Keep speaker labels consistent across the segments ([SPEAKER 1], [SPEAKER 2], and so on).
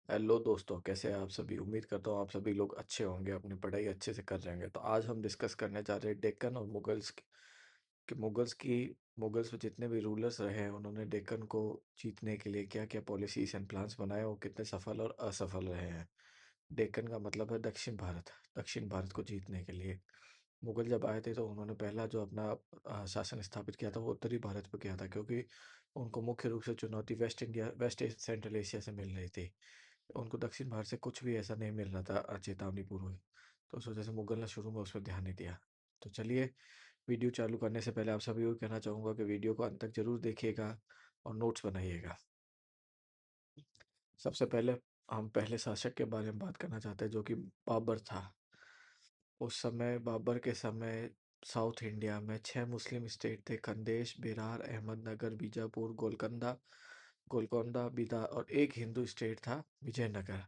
[SPEAKER 1] Hello दोस्तों, कैसे हैं आप सभी। उम्मीद करता हूँ आप सभी लोग अच्छे होंगे, अपनी पढ़ाई अच्छे से कर रहे होंगे। तो आज हम डिस्कस करने जा रहे हैं डेक्कन और मुगल्स में जितने भी रूलर्स रहे हैं, उन्होंने डेक्कन को जीतने के लिए क्या क्या पॉलिसीज एंड प्लान्स बनाए और कितने सफल और असफल रहे हैं। डेक्कन का मतलब है दक्षिण भारत को जीतने के लिए मुगल जब आए थे तो उन्होंने पहला जो अपना शासन स्थापित किया था वो उत्तरी भारत पे किया था, क्योंकि उनको मुख्य रूप से चुनौती वेस्ट सेंट्रल एशिया से मिल रही थी। उनको दक्षिण भारत से कुछ भी ऐसा नहीं मिल रहा था चेतावनी पूर्व। तो उस वजह से मुगल ने शुरू में उस पर ध्यान नहीं दिया। तो चलिए, वीडियो चालू करने से पहले आप सभी को कहना चाहूँगा कि वीडियो को अंत तक जरूर देखिएगा और नोट्स बनाइएगा। सबसे पहले हम पहले शासक के बारे में बात करना चाहते हैं, जो कि बाबर था। उस समय बाबर के समय साउथ इंडिया में 6 मुस्लिम स्टेट थे: खानदेश, बेरार, अहमदनगर, बीजापुर, गोलकोंडा, बिदा, और एक हिंदू स्टेट था, विजयनगर।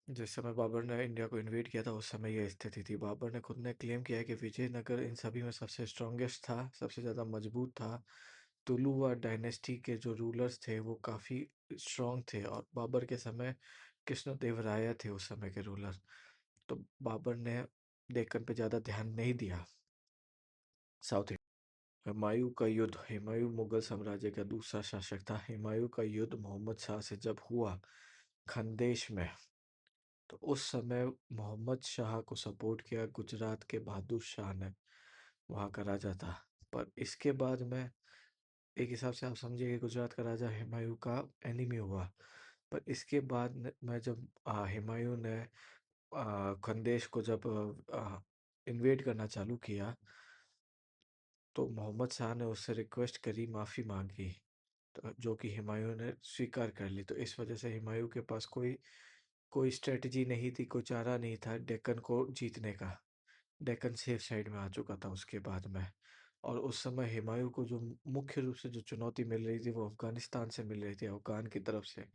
[SPEAKER 1] जिस समय बाबर ने इंडिया को इन्वेड किया था उस समय यह स्थिति थी। बाबर ने खुद ने क्लेम किया है कि विजयनगर इन सभी में सबसे स्ट्रॉन्गेस्ट था, सबसे ज़्यादा मजबूत था। तुलुवा डायनेस्टी के जो रूलर्स थे वो काफ़ी स्ट्रॉन्ग थे, और बाबर के समय कृष्णदेवराय थे उस समय के रूलर। तो बाबर ने डेक्कन पे ज़्यादा ध्यान नहीं दिया। साउथ हुमायूं का युद्ध। हुमायूं मुगल साम्राज्य का दूसरा शासक था। हुमायूं का युद्ध मोहम्मद शाह से जब हुआ खानदेश में, तो उस समय मोहम्मद शाह को सपोर्ट किया गुजरात के बहादुर शाह ने, वहाँ का राजा था। पर इसके बाद में एक हिसाब से आप समझिए कि गुजरात का राजा हुमायूं का एनिमी हुआ। पर इसके बाद में जब हुमायूं ने खानदेश को जब इन्वेड करना चालू किया, तो मोहम्मद शाह ने उससे रिक्वेस्ट करी, माफ़ी मांगी, तो जो कि हुमायूं ने स्वीकार कर ली। तो इस वजह से हुमायूं के पास कोई कोई स्ट्रेटजी नहीं थी, कोई चारा नहीं था डेक्कन को जीतने का। डेक्कन सेफ साइड में आ चुका था उसके बाद में। और उस समय हुमायूं को जो मुख्य रूप से जो चुनौती मिल रही थी वो अफगानिस्तान से मिल रही थी, अफगान की तरफ से,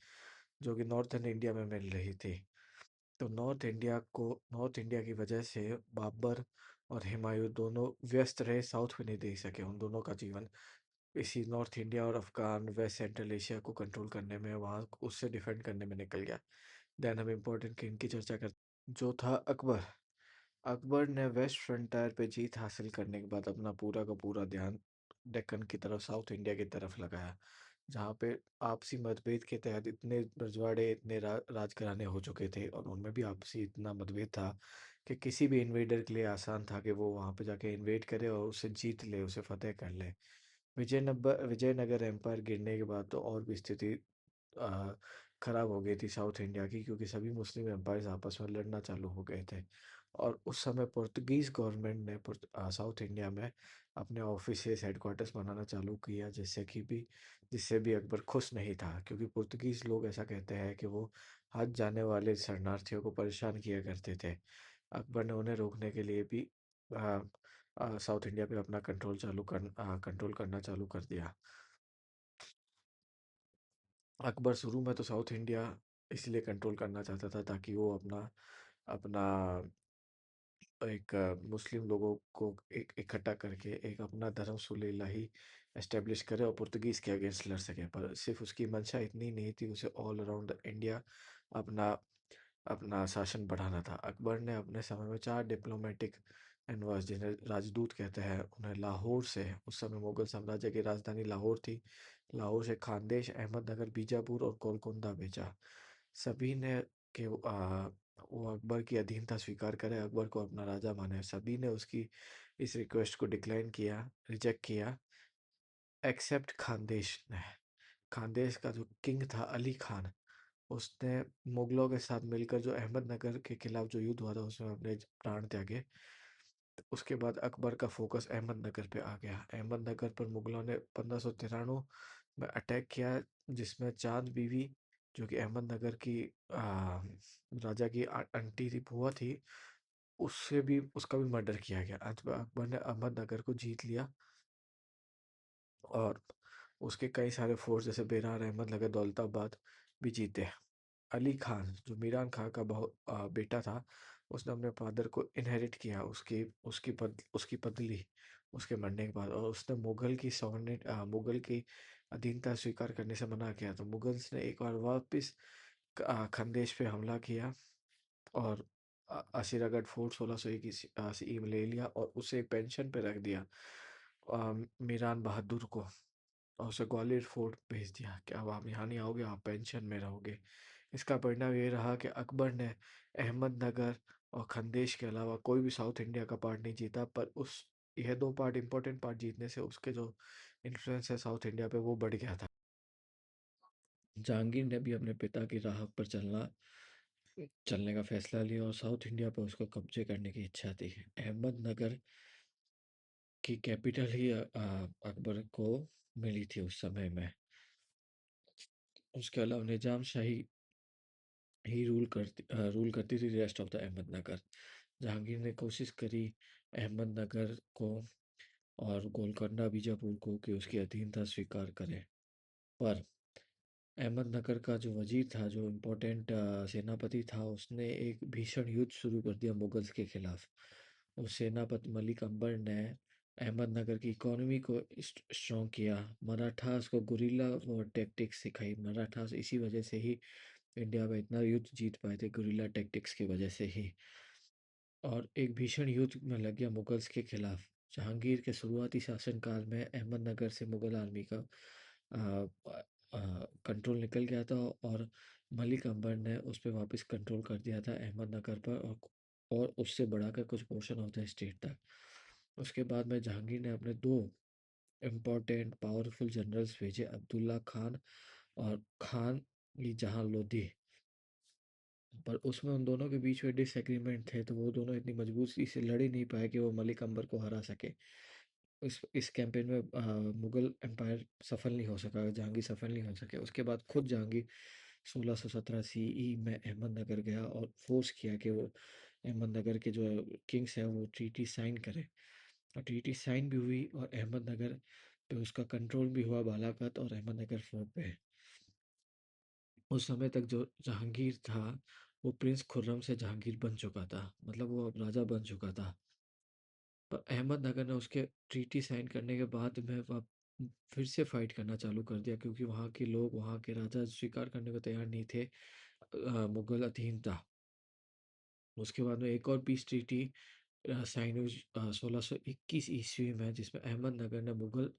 [SPEAKER 1] जो कि नॉर्थन इंडिया में मिल रही थी। तो नॉर्थ इंडिया की वजह से बाबर और हुमायूं दोनों व्यस्त रहे, साउथ में नहीं दे सके। उन दोनों का जीवन इसी नॉर्थ इंडिया और अफगान वेस्ट सेंट्रल एशिया को कंट्रोल करने में, वहाँ उससे डिफेंड करने में निकल गया। देन हम इम्पोर्टेंट किंग की चर्चा करते, जो था अकबर। अकबर ने वेस्ट फ्रंटियर पे जीत हासिल करने के बाद अपना पूरा का पूरा ध्यान डेक्कन की तरफ, साउथ इंडिया की तरफ लगाया, जहाँ पे आपसी मतभेद के तहत इतने रजवाड़े, इतने राजघराने हो चुके थे, और उनमें भी आपसी इतना मतभेद था कि किसी भी इन्वेडर के लिए आसान था कि वो वहाँ पे जाके इन्वेड करे और उसे जीत ले, उसे फतेह कर ले। विजयनगर एम्पायर गिरने के बाद तो और भी स्थिति आ, खराब हो गई थी साउथ इंडिया की, क्योंकि सभी मुस्लिम एम्पायर्स आपस में लड़ना चालू हो गए थे। और उस समय पुर्तगीज गवर्नमेंट ने साउथ इंडिया में अपने ऑफिसेस, हेडक्वार्टर्स बनाना चालू किया, जिससे भी अकबर खुश नहीं था, क्योंकि पुर्तगीज लोग ऐसा कहते हैं कि वो हाथ जाने वाले शरणार्थियों को परेशान किया करते थे। अकबर ने उन्हें रोकने के लिए भी साउथ इंडिया पे अपना कंट्रोल करना चालू कर दिया। अकबर शुरू में तो साउथ इंडिया इसलिए कंट्रोल करना चाहता था ताकि वो अपना अपना एक मुस्लिम लोगों को एक इकट्ठा करके एक अपना धर्म सुलेलाही एस्टेब्लिश करे और पुर्तगीज के अगेंस्ट लड़ सके। पर सिर्फ उसकी मंशा इतनी नहीं थी, उसे ऑल अराउंड इंडिया अपना अपना शासन बढ़ाना था। अकबर ने अपने समय में 4 डिप्लोमेटिक एनवॉयस, जिन्हें राजदूत कहते हैं, उन्हें लाहौर से, उस समय मुगल साम्राज्य की राजधानी लाहौर थी, लाहौर से खानदेश, अहमदनगर, बीजापुर और गोलकोंडा भेजा। सभी ने कि वो अकबर की अधीनता स्वीकार करे, अकबर को अपना राजा माने। सभी ने उसकी इस रिक्वेस्ट को डिक्लाइन किया, रिजेक्ट किया, एक्सेप्ट खानदेश ने। खानदेश का जो किंग था अली खान, उसने मुगलों के साथ मिलकर जो अहमदनगर के खिलाफ जो युद्ध हुआ था उसमें अपने प्राण त्यागे। उसके बाद अकबर का फोकस अहमदनगर पे आ गया। अहमदनगर पर मुगलों ने 1593 में अटैक किया, जिसमें चांद बीवी, जो कि अहमदनगर की राजा की आंटी थी, बुआ थी, उससे भी उसका भी मर्डर किया गया। अंत में अकबर ने अहमदनगर को जीत लिया, और उसके कई सारे फोर्ट जैसे बेरार, अहमदनगर, दौलताबाद भी जीते। अली खान, जो मीरान खान का बेटा था, उसने अपने फादर को इनहेरिट किया, उसकी पदली उसके मरने के बाद, और उसने मुगल की अधीनता स्वीकार करने से मना किया, तो मुगल्स ने एक बार वापस खानदेश पे हमला किया और असीरागढ़ फोर्ट 1681 में ले लिया और उसे पेंशन पे रख दिया, मीरान बहादुर को, और उसे ग्वालियर फोर्ट भेज दिया कि अब आप यहाँ नहीं आओगे, आप पेंशन में रहोगे। इसका परिणाम ये रहा कि अकबर ने अहमदनगर और खानदेश के अलावा कोई भी साउथ इंडिया का पार्ट नहीं जीता, पर उस यह दो पार्ट इंपॉर्टेंट पार्ट जीतने से उसके जो इन्फ्लुएंस है साउथ इंडिया पे वो बढ़ गया था। जहांगीर ने भी अपने पिता की राह पर चलने का फैसला लिया और साउथ इंडिया पर उसको कब्जे करने की इच्छा थी। अहमदनगर की कैपिटल ही अकबर को मिली थी उस समय में। उसके अलावा निजाम शाही ही रूल करती थी rest of the Ahmednagar. Jahangir ने कोशिश करी अहमदनगर को और गोलकोंडा बीजापुर को कि उसकी अधीनता स्वीकार करे, पर अहमदनगर का जो वजीर था, जो इम्पोर्टेंट सेनापति था, उसने एक भीषण युद्ध शुरू कर दिया मुगल्स के खिलाफ। उस सेनापति मलिक अंबर ने अहमदनगर की इकोनॉमी को स्ट्रॉन्ग किया। मराठास को गुरिल्ला वॉर टैक्टिक्स सिखाई। मराठास इसी वजह से ही इंडिया में इतना युद्ध जीत पाए थे, गुरिल्ला टैक्टिक्स की वजह से ही। और एक भीषण युद्ध में लग गया मुगल्स के खिलाफ। जहांगीर के शुरुआती शासनकाल में अहमदनगर से मुगल आर्मी का कंट्रोल निकल गया था और मलिक अंबर ने उस पर वापस कंट्रोल कर दिया था अहमदनगर पर, और उससे बढ़ाकर कुछ पोर्शन ऑफ द स्टेट तक। उसके बाद में जहांगीर ने अपने दो इम्पोर्टेंट पावरफुल जनरल्स भेजे, अब्दुल्ला खान और खान ई जहां लोधी। पर उसमें उन दोनों के बीच में डिसएग्रीमेंट थे, तो वो दोनों इतनी मजबूती से लड़ ही नहीं पाए कि वो मलिक अंबर को हरा सके। इस कैंपेन में मुगल एम्पायर सफल नहीं हो सका, जहांगीर सफल नहीं हो सके। उसके बाद खुद जहांगीर 1617 सीई में अहमदनगर गया और फोर्स किया कि वो अहमदनगर के जो किंग्स हैं वो ट्रीटी साइन करें, और ट्रीटी साइन भी हुई और अहमदनगर पे उसका कंट्रोल भी हुआ, बालाकत और अहमदनगर फोर्ट पे। उस समय तक जो जहांगीर था वो प्रिंस खुर्रम से जहांगीर बन चुका था, मतलब वो अब राजा बन चुका था। पर अहमदनगर ने उसके ट्रीटी साइन करने के बाद में वह फिर से फाइट करना चालू कर दिया, क्योंकि वहाँ के लोग, वहाँ के राजा स्वीकार करने को तैयार नहीं थे मुगल अधीनता। उसके बाद में एक और पीस ट्रीटी साइन हुई 1621 ईस्वी में, जिसमें अहमदनगर ने मुगल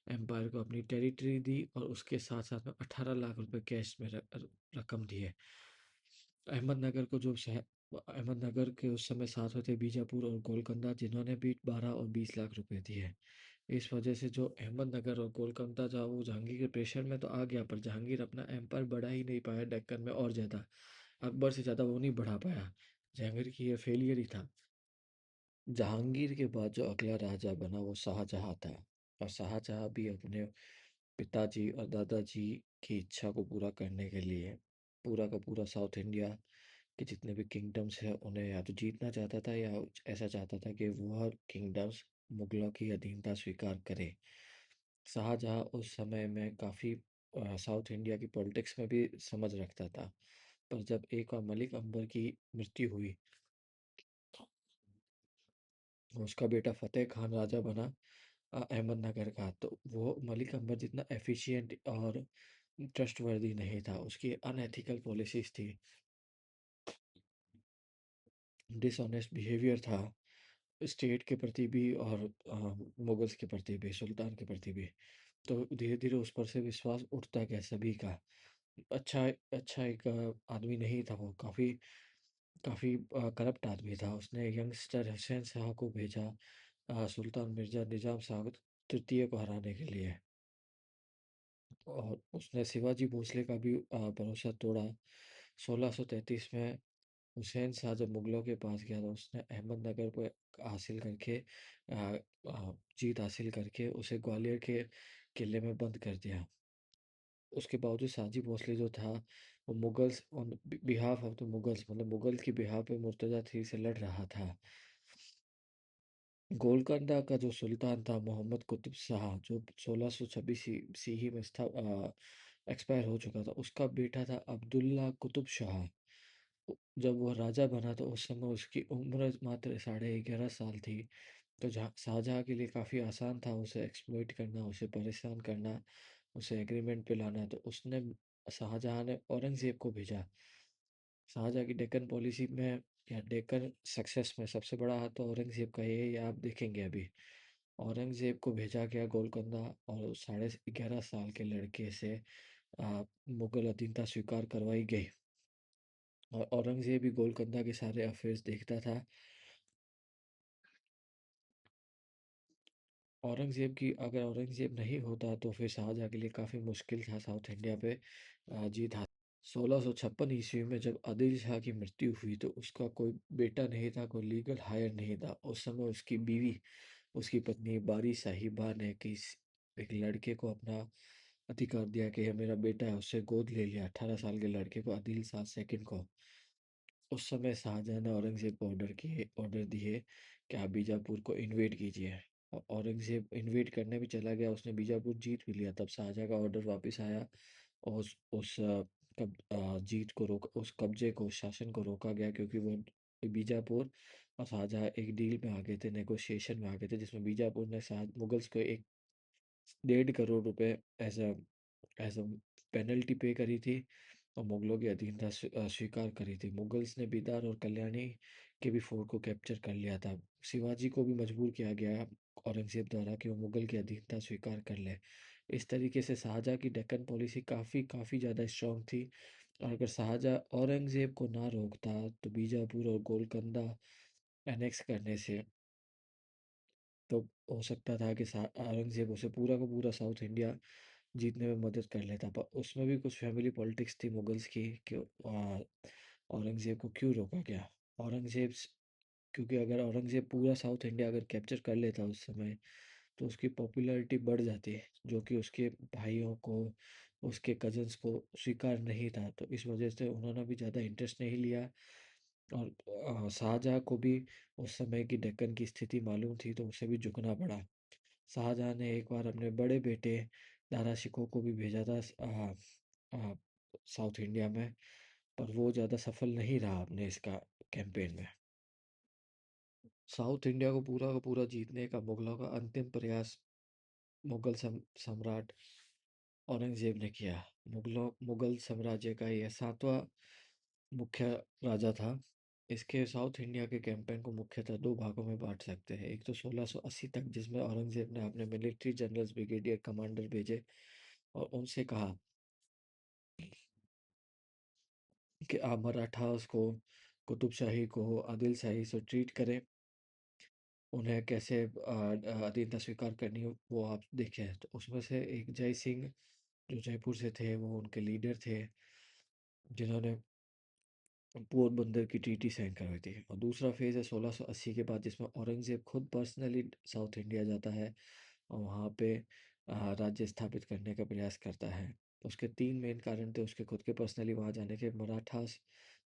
[SPEAKER 1] एम्पायर को अपनी टेरिटरी दी और उसके साथ साथ में 18 लाख रुपए कैश में रकम दी है। अहमदनगर को जो शहर अहमदनगर के उस समय साथ में थे बीजापुर और गोलकंदा, जिन्होंने भी 12 और 20 लाख रुपए दिए। इस वजह से जो अहमदनगर और गोलकंदा था वो जहांगीर के प्रेशर में तो आ गया, पर जहांगीर अपना एम्पायर बढ़ा ही नहीं पाया डेक्कन में और ज़्यादा। अकबर से ज़्यादा वो नहीं बढ़ा पाया। जहांगीर की ये फेलियर ही था। जहांगीर के बाद जो अगला राजा बना वो शाहजहां था, और शाहजहां भी अपने पिताजी और दादाजी की इच्छा को पूरा करने के लिए पूरा का पूरा साउथ इंडिया के जितने भी किंगडम्स हैं उन्हें या तो जीतना चाहता था या ऐसा चाहता था कि वह किंगडम्स मुगलों की अधीनता स्वीकार करे। शाहजहां उस समय में काफ़ी साउथ इंडिया की पॉलिटिक्स में भी समझ रखता था। पर जब एक बार मलिक अंबर की मृत्यु हुई, उसका बेटा फतेह खान राजा बना अहमदनगर का, तो वो मलिक अंबर जितना एफिशिएंट और ट्रस्टवर्दी नहीं था। उसकी अनएथिकल पॉलिसीज थी, डिसऑनेस्ट बिहेवियर था स्टेट के प्रति भी और मुगल्स के प्रति भी, सुल्तान के प्रति भी। तो धीरे धीरे उस पर से विश्वास उठता गया सभी का। अच्छा अच्छा एक आदमी नहीं था वो, काफ़ी काफ़ी करप्ट आदमी था। उसने यंगस्टर हुसैन शाह को भेजा सुल्तान मिर्जा निजाम शाह तृतीय को हराने के लिए, और उसने शिवाजी भोसले का भी भरोसा तोड़ा। 1633 में हुसैन शाह जब मुगलों के पास गया तो उसने अहमदनगर को हासिल करके जीत हासिल करके उसे ग्वालियर के किले में बंद कर दिया। उसके बावजूद साजी भोसले जो था वो Mughals on behalf of the Mughals, मतलब मुगल की बिहाफ पे मुर्तजा थ्री से लड़ रहा था। गोलकोंडा का जो सुल्तान था मोहम्मद कुतुब शाह, जो 1626 सीही में एक्सपायर हो चुका था, उसका बेटा था अब्दुल्ला कुतुब शाह। जब वह राजा बना तो उस समय उसकी उम्र मात्र 11.5 साल थी। तो शाहजहाँ के लिए काफ़ी आसान था उसे एक्सप्लॉइट करना, उसे परेशान करना उसे एग्रीमेंट पे लाना है, तो उसने शाहजहाँ ने औरंगज़ेब को भेजा। शाहजहाँ की डेक्कन पॉलिसी में या डेक्कन सक्सेस में सबसे बड़ा हाथ तो औरंगज़ेब का ही है, ये आप देखेंगे अभी। औरंगज़ेब को भेजा गया गोलकंदा, और 11.5 साल के लड़के से मुगल अधीनता स्वीकार करवाई गई। और औरंगज़ेब भी गोलकंदा के सारे अफेयर्स देखता था। औरंगज़ेब नहीं होता तो फिर शाहजहाँ के लिए काफ़ी मुश्किल था साउथ इंडिया पे जीत हासिल। 1656 ईस्वी में जब आदिल शाह की मृत्यु हुई तो उसका कोई बेटा नहीं था, कोई लीगल हायर नहीं था। उस समय उसकी बीवी, उसकी पत्नी बारी साहिबा ने एक लड़के को अपना अधिकार दिया कि यह मेरा बेटा है, उससे गोद ले लिया, 18 साल के लड़के को, आदिल शाह सेकंड को। उस समय शाहजहाँ ने औरंगज़ेब को ऑर्डर दिए कि आप बीजापुर को इन्वेड कीजिए। और औरंगज़ेब इन्वेड करने भी चला गया, उसने बीजापुर जीत भी लिया। तब शाहजहाँ का ऑर्डर वापस आया और जीत को रोक उस कब्जे को, उस शासन को रोका गया, क्योंकि वो बीजापुर और शाहजहाँ एक डील में आ गए थे, नेगोशिएशन में आ गए थे, जिसमें बीजापुर ने शाह मुगल्स को 1.5 करोड़ रुपए एज अ पेनल्टी पे करी थी, और मुगलों की अधीनता स्वीकार करी थी। मुगल्स ने बीदर और कल्याणी के भी फोर्ट को कैप्चर कर लिया था। शिवाजी को भी मजबूर किया गया औरंगजेब द्वारा कि वो मुगल की अधीनता स्वीकार कर ले। इस तरीके से शाहजहाँ की डेक्कन पॉलिसी काफ़ी काफ़ी ज़्यादा स्ट्रांग थी। और अगर शाहजहाँ औरंगजेब को ना रोकता तो बीजापुर और गोलकंदा एनेक्स करने से, तो हो सकता था कि औरंगजेब उसे पूरा का पूरा साउथ इंडिया जीतने में मदद कर लेता। पर उसमें भी कुछ फैमिली पॉलिटिक्स थी मुगल्स की कि औरंगजेब को क्यों रोका गया। औरंगजेब क्योंकि अगर औरंगजेब पूरा साउथ इंडिया अगर कैप्चर कर लेता उस समय, तो उसकी पॉपुलैरिटी बढ़ जाती, जो कि उसके भाइयों को, उसके कजन्स को स्वीकार नहीं था। तो इस वजह से उन्होंने भी ज़्यादा इंटरेस्ट नहीं लिया। और शाहजहाँ को भी उस समय की डेक्कन की स्थिति मालूम थी, तो उसे भी झुकना पड़ा। शाहजहाँ ने एक बार अपने बड़े बेटे दारा शिकोह को भी भेजा था आ, साउथ इंडिया में, पर वो ज़्यादा सफल नहीं रहा अपने इसका कैंपेन में। साउथ इंडिया को पूरा का पूरा जीतने का मुगलों का अंतिम प्रयास मुगल सम्राट औरंगजेब ने किया। मुगल साम्राज्य का यह सातवां मुख्य राजा था। इसके साउथ इंडिया के कैंपेन को मुख्यतः दो भागों में बांट सकते हैं। एक तो 1680 तक, जिसमें औरंगजेब ने अपने मिलिट्री जनरल्स, ब्रिगेडियर कमांडर भेजे और उनसे कहा कि आप मराठास को, कुतुब शाही को, आदिल शाही से ट्रीट करें, उन्हें कैसे अधीनता स्वीकार करनी हो वो आप देखें। तो उसमें से एक जय सिंह, जो जयपुर से थे, वो उनके लीडर थे, जिन्होंने पोरबंदर की ट्रीटी साइन करवाई थी। और दूसरा फेज़ है 1680 के बाद, जिसमें औरंगजेब खुद पर्सनली साउथ इंडिया जाता है और वहाँ पे राज्य स्थापित करने का प्रयास करता है। उसके तीन मेन कारण थे उसके खुद के पर्सनली वहाँ जाने के। मराठास,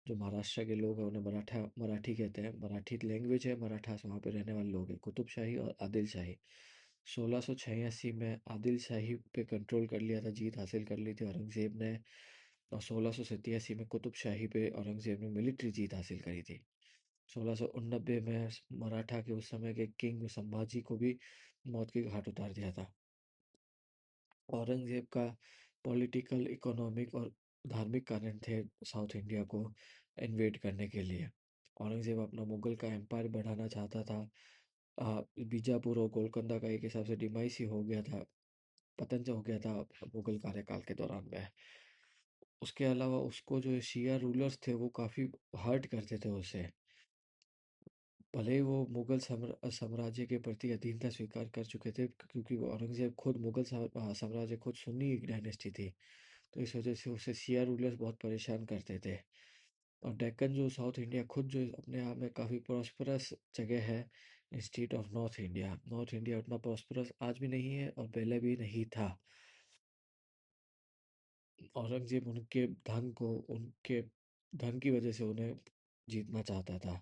[SPEAKER 1] जो महाराष्ट्र के लोग हैं, उन्हें मराठी कहते हैं, मराठी लैंग्वेज है। मराठास वहाँ पे रहने वाले लोग हैं। कुतुब शाही और आदिल शाही। 1686 में आदिल शाही पे कंट्रोल कर लिया था, जीत हासिल कर ली थी औरंगजेब ने। और 1687 में कुतुब शाही पे औरंगजेब ने मिलिट्री जीत हासिल करी थी। 1689 में मराठा के उस समय के किंग संभाजी को भी मौत के घाट उतार दिया था। औरंगजेब का पॉलिटिकल, इकोनॉमिक और धार्मिक कारण थे साउथ इंडिया को इन्वेड करने के लिए। औरंगजेब अपना मुगल का एम्पायर बढ़ाना चाहता था। बीजापुर और गोलकंदा का एक हिसाब से डिमाइस ही हो गया था, पतन जो हो गया था मुगल कार्यकाल के दौरान में। उसके अलावा उसको जो शिया रूलर्स थे वो काफ़ी हर्ट करते थे उसे। भले ही वो मुगल साम्राज्य के प्रति अधीनता स्वीकार कर चुके थे, क्योंकि वो औरंगजेब खुद साम्राज्य खुद सुन्नी एक डायनेस्टी थी। तो इस वजह से उसे शिया रूलर्स बहुत परेशान करते थे। और डेक्कन, जो साउथ इंडिया खुद जो अपने आप में काफ़ी प्रॉस्परस जगह है, इंस्टीट ऑफ नॉर्थ इंडिया उतना प्रॉस्परस आज भी नहीं है और पहले भी नहीं था। औरंगजेब उनके धन की वजह से उन्हें जीतना चाहता था,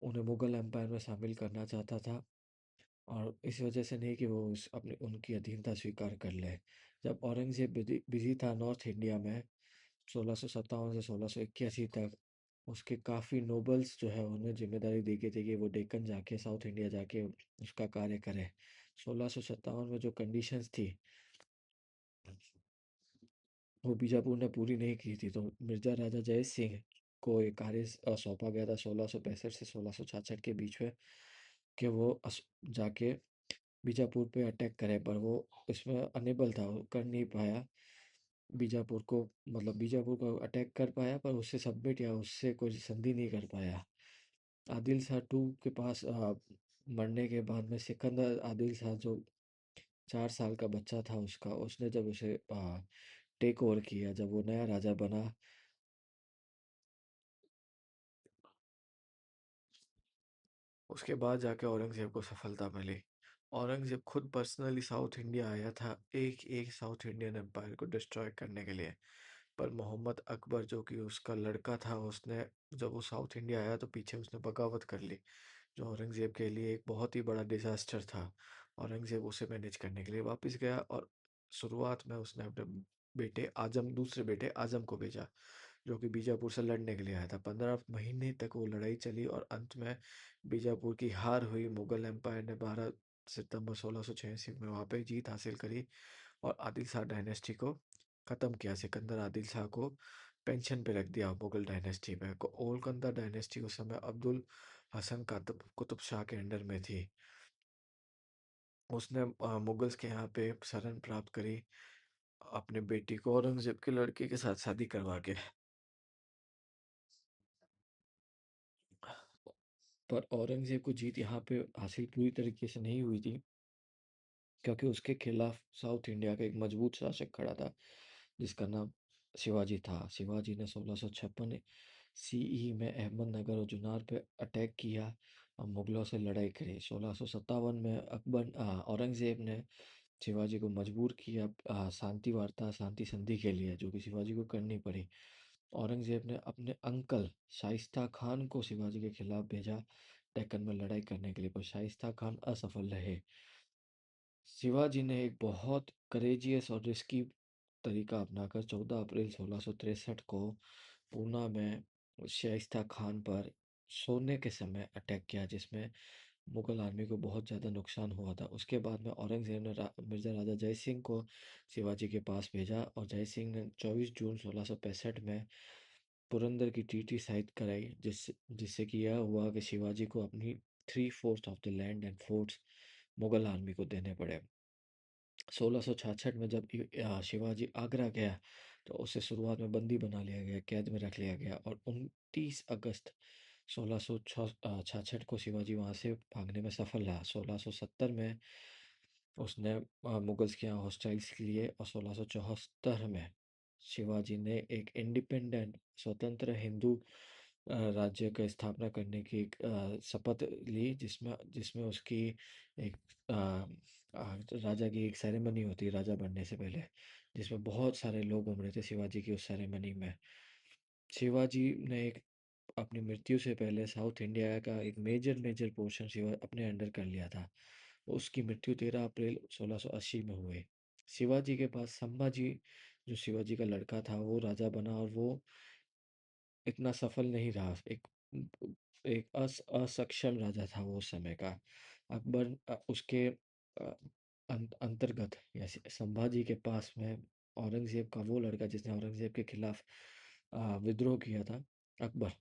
[SPEAKER 1] उन्हें मुगल एम्पायर में शामिल करना चाहता था। और इस वजह से नहीं कि वो उनकी अधीनता स्वीकार कर ले। जब औरंगजेब बिजी था नॉर्थ इंडिया में 1657 से 1681 तक, उसके काफ़ी नोबल्स जो है उन्हें जिम्मेदारी दी गई थी कि वो डेक्कन जाके, साउथ इंडिया जाके उसका कार्य करें। 1657 में जो कंडीशंस थी वो बीजापुर ने पूरी नहीं की थी, तो मिर्जा राजा जय सिंह को एक कार्य सौंपा गया था 1665 से 1666 के बीच में, कि वो जाके बीजापुर पे अटैक करे, पर वो इसमें अनेबल था, वो कर नहीं पाया बीजापुर को, मतलब बीजापुर को अटैक कर पाया पर उससे सबमिट या उससे कोई संधि नहीं कर पाया। आदिल शाह टू के पास मरने के बाद में सिकंदर आदिल शाह जो 4 साल का बच्चा था उसका, उसने जब उसे टेक ओवर किया, जब वो नया राजा बना, उसके बाद जाके औरंगज़ेब को सफलता मिली। औरंगज़ेब खुद पर्सनली साउथ इंडिया आया था एक एक साउथ इंडियन एम्पायर को डिस्ट्रॉय करने के लिए, पर मोहम्मद अकबर जो कि उसका लड़का था, उसने जब वो साउथ इंडिया आया तो पीछे उसने बगावत कर ली, जो औरंगज़ेब के लिए एक बहुत ही बड़ा डिजास्टर था। औरंगज़ेब उसे मैनेज करने के लिए वापस गया और शुरुआत में उसने अपने बेटे आजम दूसरे बेटे आजम को भेजा, जो कि बीजापुर से लड़ने के लिए आया था। 15 महीने तक वो लड़ाई चली और अंत में बीजापुर की हार हुई। मुगल एम्पायर ने 12 सितंबर 1686 में वहाँ पे जीत हासिल करी और आदिल शाह डायनेस्टी को ख़त्म किया। सिकंदर आदिल शाह को पेंशन पे रख दिया मुगल डायनेस्टी में। ओलकंदा डायनेस्टी उस समय अब्दुल हसन कातब कुतुब शाह के अंडर में थी। उसने मुगल्स के यहाँ पे शरण प्राप्त करी अपने बेटी को औरंगजेब के लड़के के साथ शादी करवा के। पर औरंगजेब को जीत यहाँ पे हासिल पूरी तरीके से नहीं हुई थी, क्योंकि उसके खिलाफ साउथ इंडिया का एक मजबूत शासक खड़ा था जिसका नाम शिवाजी था। शिवाजी ने 1656 सीई में अहमदनगर और जुन्नर पे अटैक किया और मुगलों से लड़ाई करी। 1657 में औरंगजेब ने शिवाजी को मजबूर किया शांति वार्ता शांति संधि के लिए, जो कि शिवाजी को करनी पड़ी। औरंगजेब ने अपने अंकल शाइस्ता खान को शिवाजी के खिलाफ भेजा डेक्कन में लड़ाई करने के लिए, पर शाइस्ता खान असफल रहे। शिवाजी ने एक बहुत करेजियस और रिस्की तरीका अपनाकर 14 अप्रैल 1663 को पूना में शाइस्ता खान पर सोने के समय अटैक किया, जिसमें मुगल आर्मी को बहुत ज़्यादा नुकसान हुआ था। उसके बाद में औरंगजेब ने मिर्ज़ा राजा जय सिंह को शिवाजी के पास भेजा और जय सिंह ने 24 जून 1665 में पुरंदर की ट्रीटी साइन कराई, जिससे जिससे कि यह हुआ कि शिवाजी को अपनी 3/4 of the land and forts Mughal army को देने पड़े। 1666 में जब शिवाजी आगरा गया तो उसे शुरुआत में बंदी बना लिया गया, कैद में रख लिया गया और 29 अगस्त 1666 को शिवाजी वहां से भागने में सफल रहा। 1670 में उसने मुगल्स के यहाँ हॉस्टाइल्स लिए और 1674 में शिवाजी ने एक इंडिपेंडेंट स्वतंत्र हिंदू राज्य का स्थापना करने की एक शपथ ली, जिसमें जिसमें उसकी एक राजा की एक सेरेमनी होती है राजा बनने से पहले, जिसमें बहुत सारे लोग उमड़े थे शिवाजी की उस सेरेमनी में। शिवाजी ने एक अपनी मृत्यु से पहले साउथ इंडिया का एक मेजर मेजर पोर्शन शिवा अपने अंडर कर लिया था। उसकी मृत्यु 13 अप्रैल 1680 में हुई। शिवाजी के पास संभाजी, जो शिवाजी का लड़का था, वो राजा बना और वो इतना सफल नहीं रहा। एक असक्षम राजा था वो उस समय का। अकबर उसके अंतर्गत या संभाजी के पास में औरंगजेब का वो लड़का जिसने औरंगजेब के खिलाफ विद्रोह किया था, अकबर,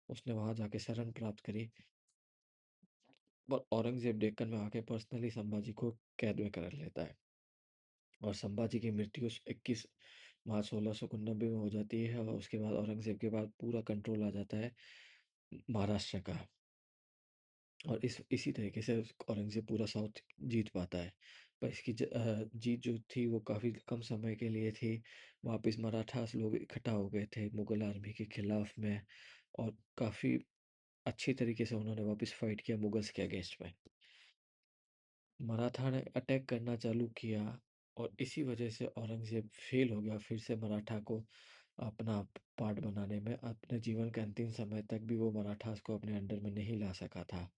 [SPEAKER 1] उसने वहां जाके शरण प्राप्त करी। और औरंगजेब डेक्कन में आके पर्सनली संभाजी को कैद में कर लेता है और संभाजी की मृत्यु 21 मार्च 1699 में हो जाती है और उसके बाद औरंगजेब के बाद पूरा कंट्रोल आ जाता है महाराष्ट्र का। और इसी तरीके से औरंगजेब पूरा साउथ जीत पाता है। पर इसकी जीत जो थी वो काफ़ी कम समय के लिए थी। वापस मराठास लोग इकट्ठा हो गए थे मुगल आर्मी के खिलाफ में और काफ़ी अच्छी तरीके से उन्होंने वापस फाइट किया मुगल्स के अगेंस्ट में। मराठा ने अटैक करना चालू किया और इसी वजह से औरंगजेब फेल हो गया फिर से मराठा को अपना पार्ट बनाने में। अपने जीवन के अंतिम समय तक भी वो मराठास को अपने अंडर में नहीं ला सका था।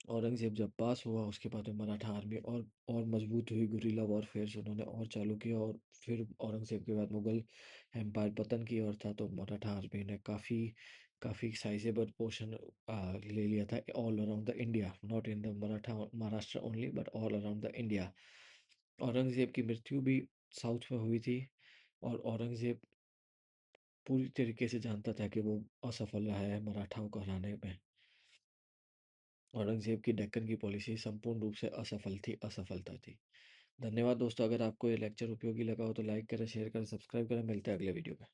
[SPEAKER 1] औरंगज़ेब जब पास हुआ उसके बाद में मराठा आर्मी और मजबूत हुई, गुरिल्ला वॉरफेयर्स उन्होंने और चालू किया और फिर औरंगज़ेब के बाद मुगल एम्पायर पतन की ओर था, तो मराठा आर्मी ने काफ़ी काफ़ी साइजेबल पोर्शन ले लिया था all around the India, not in the Maratha Maharashtra only but all around the India. Aurangzeb की मृत्यु भी साउथ में हुई थी और औरंगज़ेब पूरी तरीके से जानता था कि वो असफल रहा है मराठाओं को हराने में। औरंगज़ेब की डेक्कन की पॉलिसी संपूर्ण रूप से असफलता थी। धन्यवाद दोस्तों, अगर आपको ये लेक्चर उपयोगी लगा हो तो लाइक करें, शेयर करें, सब्सक्राइब करें। मिलते हैं अगले वीडियो में।